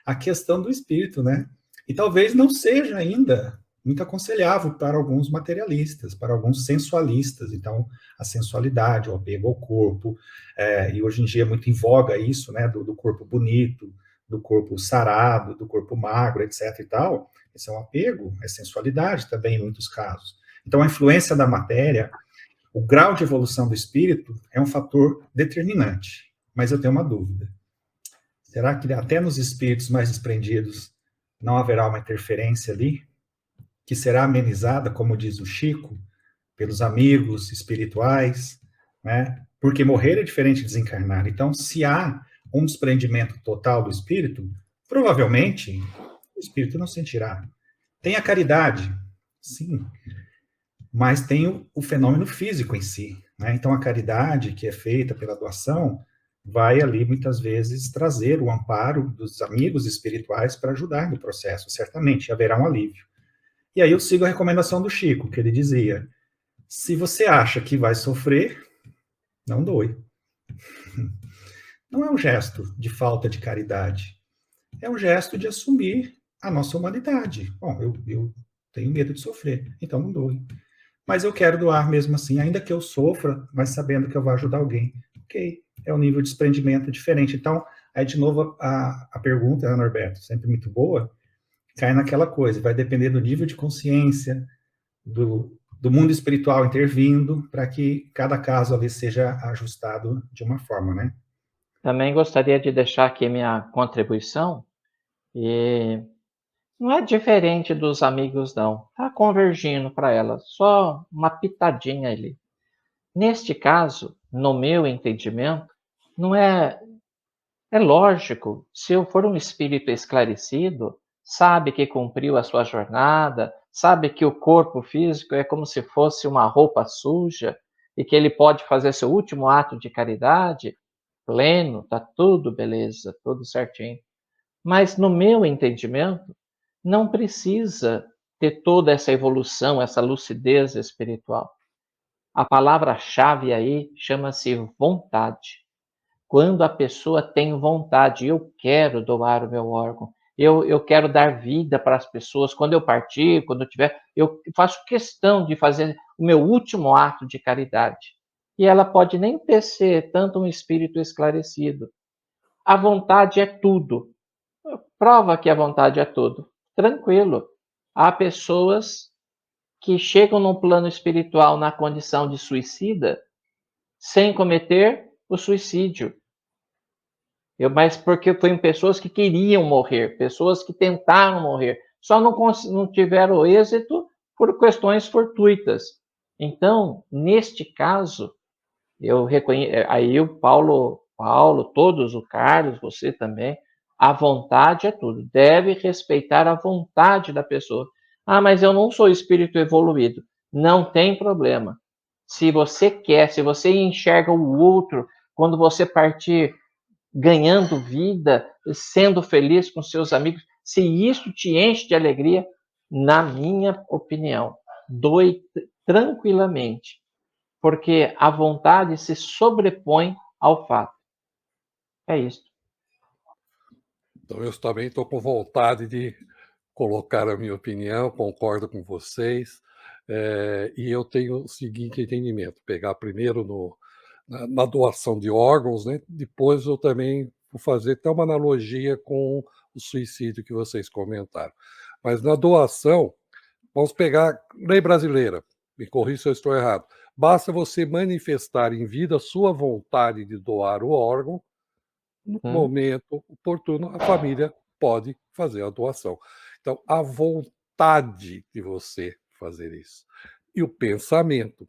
a questão do espírito, né? E talvez não seja ainda muito aconselhável para alguns materialistas, para alguns sensualistas. Então, a sensualidade, o apego ao corpo, e hoje em dia é muito em voga isso, né? Do corpo bonito, do corpo sarado, do corpo magro, etc. e tal. Esse é um apego, é sensualidade também em muitos casos. Então, a influência da matéria, o grau de evolução do espírito é um fator determinante. Mas eu tenho uma dúvida. Será que até nos espíritos mais desprendidos não haverá uma interferência ali, que será amenizada, como diz o Chico, pelos amigos espirituais, né? Porque morrer é diferente de desencarnar. Então, se há um desprendimento total do espírito, provavelmente o espírito não sentirá. Tem a caridade, sim, mas tem o fenômeno físico em si, né? Então, a caridade que é feita pela doação vai ali, muitas vezes, trazer o amparo dos amigos espirituais para ajudar no processo, certamente haverá um alívio. E aí eu sigo a recomendação do Chico, que ele dizia, se você acha que vai sofrer, não doe. Não é um gesto de falta de caridade, é um gesto de assumir a nossa humanidade. Bom, eu tenho medo de sofrer, então não doe. Mas eu quero doar mesmo assim, ainda que eu sofra, mas sabendo que eu vou ajudar alguém. Ok, é um nível de desprendimento diferente. Então, aí de novo a pergunta, né, Norberto, sempre muito boa, cai naquela coisa, vai depender do nível de consciência, do mundo espiritual intervindo, para que cada caso ali seja ajustado de uma forma, né? Também gostaria de deixar aqui minha contribuição, e não é diferente dos amigos, não. Está convergindo para ela, só uma pitadinha ali. Neste caso, no meu entendimento, não é. É lógico, se eu for um espírito esclarecido, sabe que cumpriu a sua jornada, sabe que o corpo físico é como se fosse uma roupa suja e que ele pode fazer seu último ato de caridade, pleno, tá tudo beleza, tudo certinho. Mas no meu entendimento, não precisa ter toda essa evolução, essa lucidez espiritual. A palavra-chave aí chama-se vontade. Quando a pessoa tem vontade, eu quero doar o meu órgão, eu quero dar vida para as pessoas, quando eu partir, quando eu tiver, eu faço questão de fazer o meu último ato de caridade. E ela pode nem ter ser tanto um espírito esclarecido. A vontade é tudo. Prova que a vontade é tudo. Tranquilo. Há pessoas que chegam no plano espiritual na condição de suicida sem cometer o suicídio. Mas porque foram pessoas que queriam morrer, pessoas que tentaram morrer, só não tiveram êxito por questões fortuitas. Então, neste caso, eu reconheço, aí o Paulo, todos, o Carlos, você também, a vontade é tudo. Deve respeitar a vontade da pessoa. Ah, mas eu não sou espírito evoluído. Não tem problema. Se você quer, se você enxerga o outro, quando você partir ganhando vida, sendo feliz com seus amigos, se isso te enche de alegria, na minha opinião, doe tranquilamente, porque a vontade se sobrepõe ao fato. É isso. Então, eu também estou com vontade de colocar a minha opinião, concordo com vocês, e eu tenho o seguinte entendimento: pegar primeiro na doação de órgãos, né? Depois eu também vou fazer até uma analogia com o suicídio que vocês comentaram. Mas na doação, vamos pegar lei brasileira, me corrija se eu estou errado. Basta você manifestar em vida a sua vontade de doar o órgão, no momento oportuno, a família pode fazer a doação. Então, a vontade de você fazer isso. E o pensamento.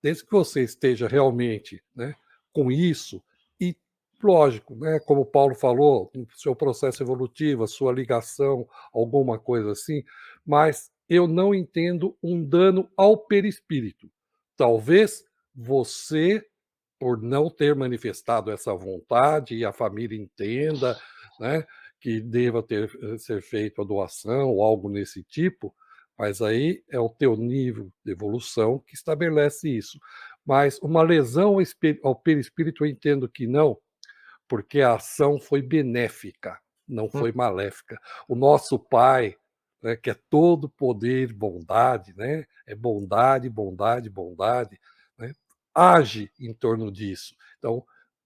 Desde que você esteja realmente, né, com isso, e lógico, né, como o Paulo falou, o seu processo evolutivo, a sua ligação, alguma coisa assim, mas eu não entendo um dano ao perispírito. Talvez você, por não ter manifestado essa vontade, e a família entenda, né, que deva ser feita a doação ou algo nesse tipo, mas aí é o teu nível de evolução que estabelece isso. Mas uma lesão ao perispírito eu entendo que não, porque a ação foi benéfica, não foi maléfica. O nosso Pai, né, que é todo poder, bondade, né, é bondade, bondade, bondade, né, age em torno disso. Então,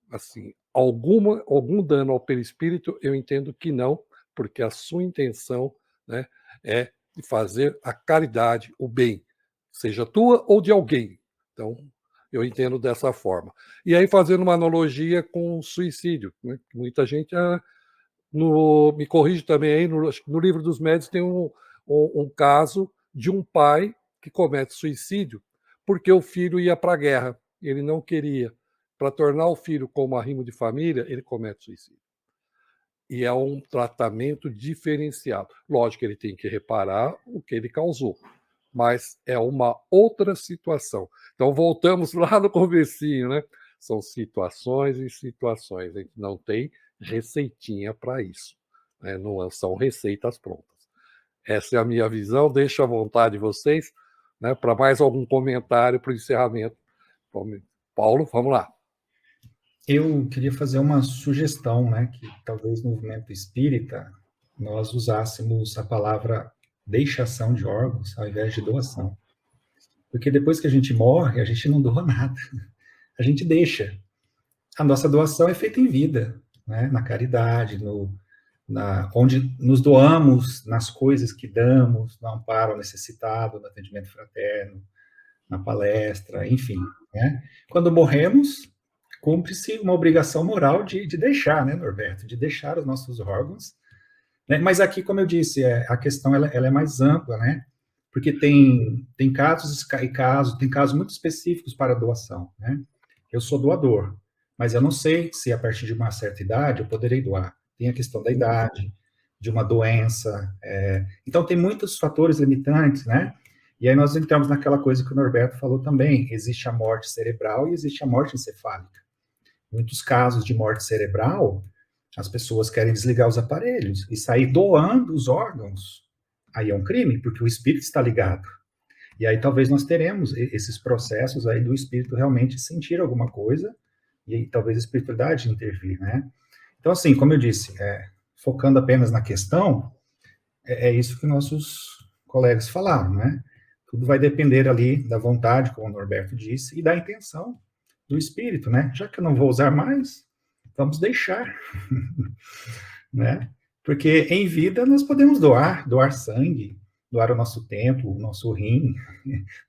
assim, algum dano ao perispírito eu entendo que não, porque a sua intenção, né, é de fazer a caridade, o bem, seja tua ou de alguém. Então, eu entendo dessa forma. E aí, fazendo uma analogia com o suicídio, né? Muita gente, me corrige também aí, no Livro dos Médiuns tem um caso de um pai que comete suicídio porque o filho ia para a guerra, ele não queria. Para tornar o filho como arrimo de família, ele comete suicídio. E é um tratamento diferenciado. Lógico que ele tem que reparar o que ele causou, mas é uma outra situação. Então, voltamos lá no comecinho, né? São situações e situações. A gente não tem receitinha para isso, né? Não são receitas prontas. Essa é a minha visão. Deixo à vontade vocês, né, para mais algum comentário para o encerramento. Paulo, vamos lá. Eu queria fazer uma sugestão, né, que talvez no movimento espírita nós usássemos a palavra deixação de órgãos ao invés de doação. Porque depois que a gente morre, a gente não doa nada. A gente deixa. A nossa doação é feita em vida, né, na caridade, onde nos doamos nas coisas que damos, no amparo ao necessitado, no atendimento fraterno, na palestra, enfim. Né? Quando morremos, cumpre-se uma obrigação moral de deixar, né, Norberto? De deixar os nossos órgãos, né? Mas aqui, como eu disse, a questão ela é mais ampla, né? Porque tem casos e casos, tem casos muito específicos para doação, né? Eu sou doador, mas eu não sei se a partir de uma certa idade eu poderei doar. Tem a questão da idade, de uma doença, então tem muitos fatores limitantes, né? E aí nós entramos naquela coisa que o Norberto falou também, existe a morte cerebral e existe a morte encefálica. Muitos casos de morte cerebral, as pessoas querem desligar os aparelhos e sair doando os órgãos. Aí é um crime, porque o espírito está ligado. E aí talvez nós teremos esses processos aí do espírito realmente sentir alguma coisa e aí, talvez a espiritualidade intervir, né? Então, assim, como eu disse, focando apenas na questão, é isso que nossos colegas falaram, né? Tudo vai depender ali da vontade, como o Norberto disse, e da intenção do espírito, né? Já que eu não vou usar mais, vamos deixar, né? Porque em vida nós podemos doar sangue, doar o nosso tempo, o nosso rim,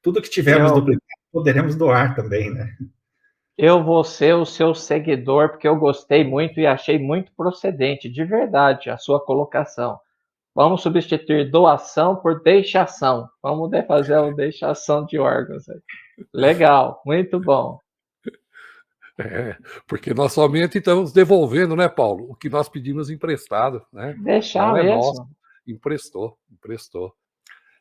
tudo que tivermos duplicado poderemos doar também, né? Eu vou ser o seu seguidor, porque eu gostei muito e achei muito procedente, de verdade, a sua colocação. Vamos substituir doação por deixação. Vamos fazer a deixação de órgãos. Legal, muito bom. Porque nós somente estamos devolvendo, né, Paulo, o que nós pedimos emprestado, né? Deixar Não é mesmo. nosso, emprestou.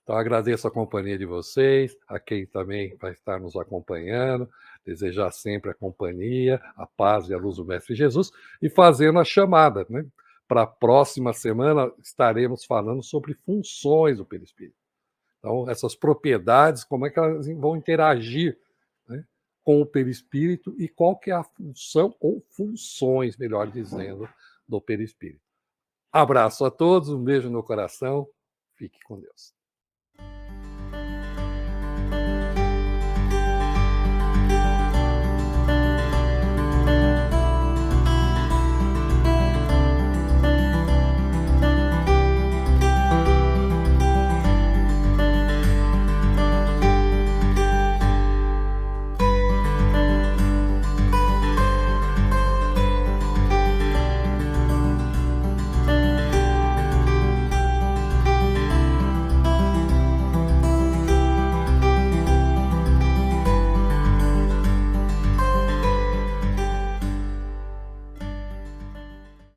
Então, agradeço a companhia de vocês, a quem também vai estar nos acompanhando, desejar sempre a companhia, a paz e a luz do Mestre Jesus, e fazendo a chamada, né? Para a próxima semana estaremos falando sobre funções do perispírito. Então, essas propriedades, como é que elas vão interagir, né, com o perispírito e qual que é a função, ou funções, melhor dizendo, do perispírito. Abraço a todos, um beijo no coração, fique com Deus.